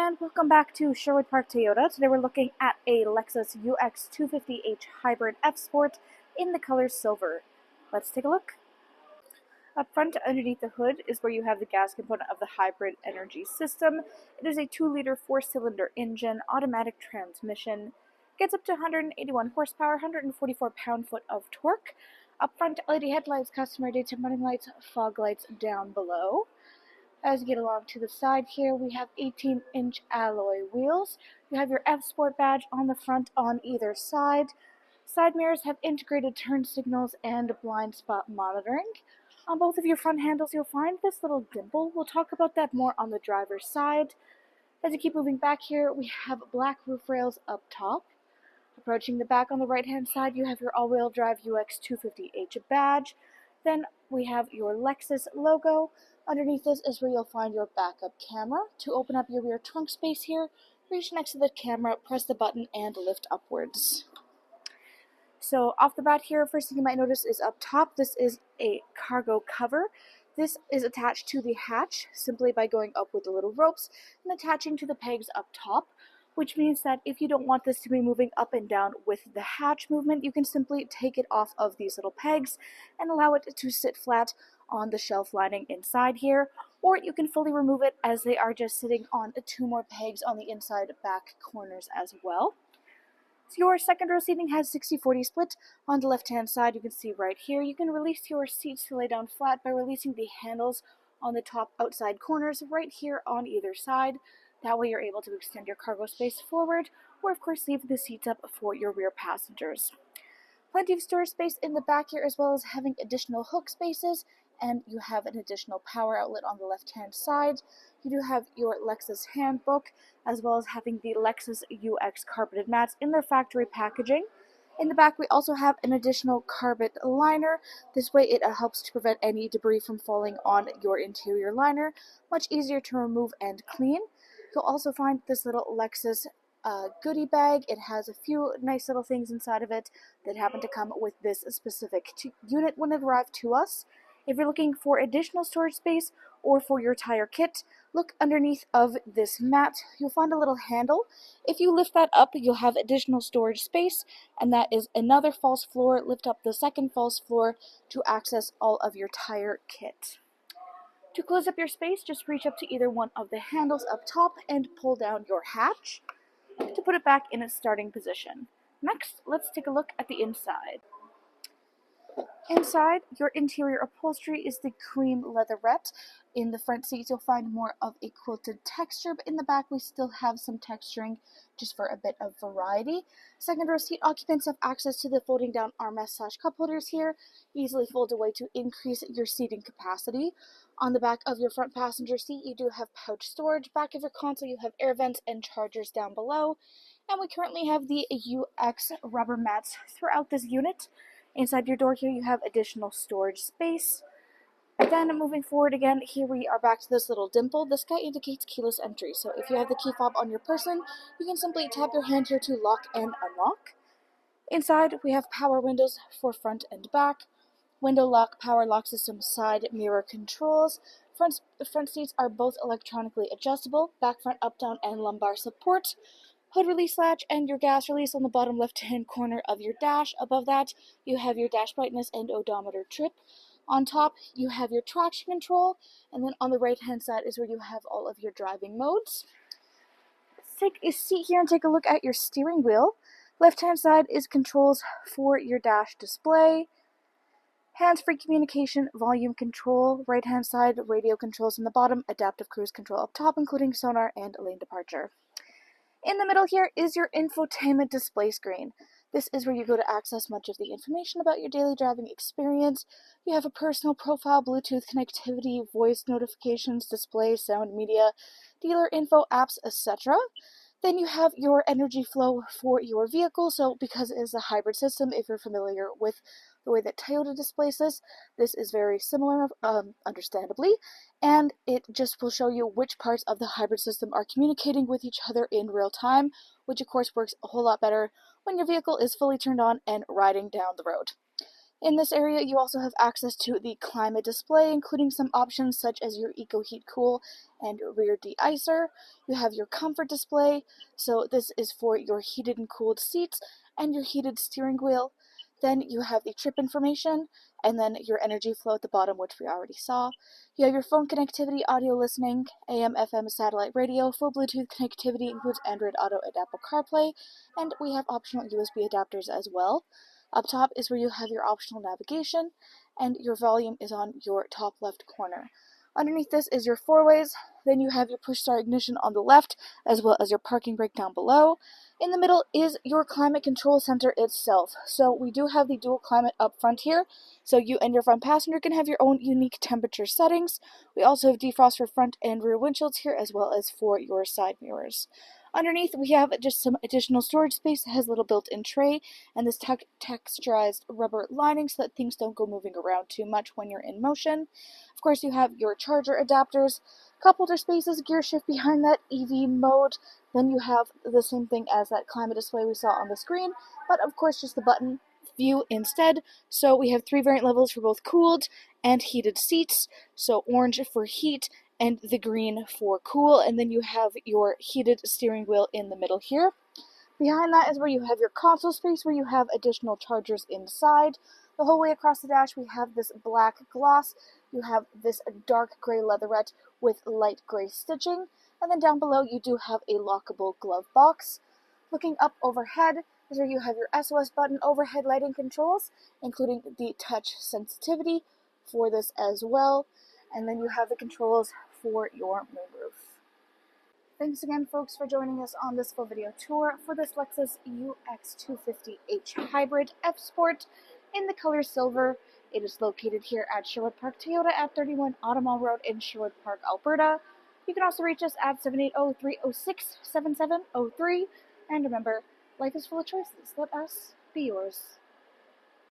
and welcome back to Sherwood Park Toyota. Today we're looking at a Lexus UX250h Hybrid F-Sport in the color silver. Let's take a look. Up front, underneath the hood, is where you have the gas component of the hybrid energy system. It is a 2-liter 4-cylinder engine, automatic transmission, gets up to 181 horsepower, 144 pound-foot of torque. Up front, LED headlights, customer daytime running lights, fog lights down below. As you get along to the side here, we have 18-inch alloy wheels. You have your F-Sport badge on the front on either side. Side mirrors have integrated turn signals and blind spot monitoring. On both of your front handles, you'll find this little dimple. We'll talk about that more on the driver's side. As you keep moving back here, we have black roof rails up top. Approaching the back on the right-hand side, you have your all-wheel drive UX250h badge. Then we have your Lexus logo. Underneath this is where you'll find your backup camera. To open up your rear trunk space here, reach next to the camera, press the button, and lift upwards. So off the bat here, first thing you might notice is up top, this is a cargo cover. This is attached to the hatch simply by going up with the little ropes and attaching to the pegs up top, which means that if you don't want this to be moving up and down with the hatch movement, you can simply take it off of these little pegs and allow it to sit flat on the shelf lining inside here, or you can fully remove it as they are just sitting on 2 more pegs on the inside back corners as well. So your second row seating has 60-40 split. On the left-hand side, you can see right here, you can release your seats to lay down flat by releasing the handles on the top outside corners right here on either side. That way you're able to extend your cargo space forward, or of course leave the seats up for your rear passengers. Plenty of storage space in the back here, as well as having additional hook spaces, and you have an additional power outlet on the left-hand side. You do have your Lexus handbook, as well as having the Lexus UX carpeted mats in their factory packaging. In the back, we also have an additional carpet liner. This way it helps to prevent any debris from falling on your interior liner. Much easier to remove and clean. You'll also find this little Lexus goodie bag. It has a few nice little things inside of it that happen to come with this specific unit when it arrived to us. If you're looking for additional storage space or for your tire kit, look underneath of this mat. You'll find a little handle. If you lift that up, you'll have additional storage space, and that is another false floor. Lift up the second false floor to access all of your tire kit. To close up your space, just reach up to either one of the handles up top and pull down your hatch to put it back in its starting position. Next, let's take a look at the inside. Inside, your interior upholstery is the cream leatherette. In the front seats, you'll find more of a quilted texture, but in the back, we still have some texturing just for a bit of variety. Second row seat occupants have access to the folding down armrest/cup holders here. Easily fold away to increase your seating capacity. On the back of your front passenger seat, you do have pouch storage. Back of your console, you have air vents and chargers down below. And we currently have the UX rubber mats throughout this unit. Inside your door here, you have additional storage space. Then moving forward again, here we are back to this little dimple. This guy indicates keyless entry. So if you have the key fob on your person, you can simply tap your hand here to lock and unlock. Inside, we have power windows for front and back. Window lock, power lock system, side mirror controls. Front seats are both electronically adjustable. Back, front, up, down, and lumbar support. Hood release latch and your gas release on the bottom left-hand corner of your dash. Above that, you have your dash brightness and odometer trip. On top, you have your traction control, and then on the right-hand side is where you have all of your driving modes. Let's take a seat here and take a look at your steering wheel. Left-hand side is controls for your dash display. Hands-free communication, volume control. Right-hand side, radio controls on the bottom, adaptive cruise control up top, including sonar and lane departure. In the middle here is your infotainment display screen. This is where you go to access much of the information about your daily driving experience. You have a personal profile, Bluetooth connectivity, voice notifications, display, sound media, dealer info, apps, etc. Then you have your energy flow for your vehicle. So because it is a hybrid system, if you're familiar with the way that Toyota displays this is very similar, understandably, and it just will show you which parts of the hybrid system are communicating with each other in real time, which of course works a whole lot better when your vehicle is fully turned on and riding down the road. In this area, you also have access to the climate display, including some options such as your Eco Heat Cool and rear de-icer. You have your comfort display, so this is for your heated and cooled seats and your heated steering wheel. Then you have the trip information, and then your energy flow at the bottom, which we already saw. You have your phone connectivity, audio listening, AM, FM, satellite radio, full Bluetooth connectivity, includes Android Auto and Apple CarPlay, and we have optional USB adapters as well. Up top is where you have your optional navigation, and your volume is on your top left corner. Underneath this is your four-ways, then you have your push-start ignition on the left, as well as your parking brake down below. In the middle is your climate control center itself. So we do have the dual climate up front here, so you and your front passenger can have your own unique temperature settings. We also have defrost for front and rear windshields here, as well as for your side mirrors. Underneath, we have just some additional storage space that has a little built-in tray and this texturized rubber lining so that things don't go moving around too much when you're in motion. Of course, you have your charger adapters, cup holder spaces, gear shift behind that, EV mode. Then you have the same thing as that climate display we saw on the screen, but of course just the button view instead. So we have 3 variant levels for both cooled and heated seats. So orange for heat, and the green for cool, and then you have your heated steering wheel in the middle here. Behind that is where you have your console space, where you have additional chargers inside. The whole way across the dash we have this black gloss, you have this dark gray leatherette with light gray stitching, and then down below you do have a lockable glove box. Looking up overhead is where you have your SOS button overhead lighting controls, including the touch sensitivity for this as well, and then you have the controls for your moonroof. Thanks again, folks, for joining us on this full video tour for this Lexus UX250h Hybrid F-Sport in the color silver. It is located here at Sherwood Park Toyota at 31 Automall Road in Sherwood Park, Alberta. You can also reach us at 780-306-7703. And remember, life is full of choices. Let us be yours.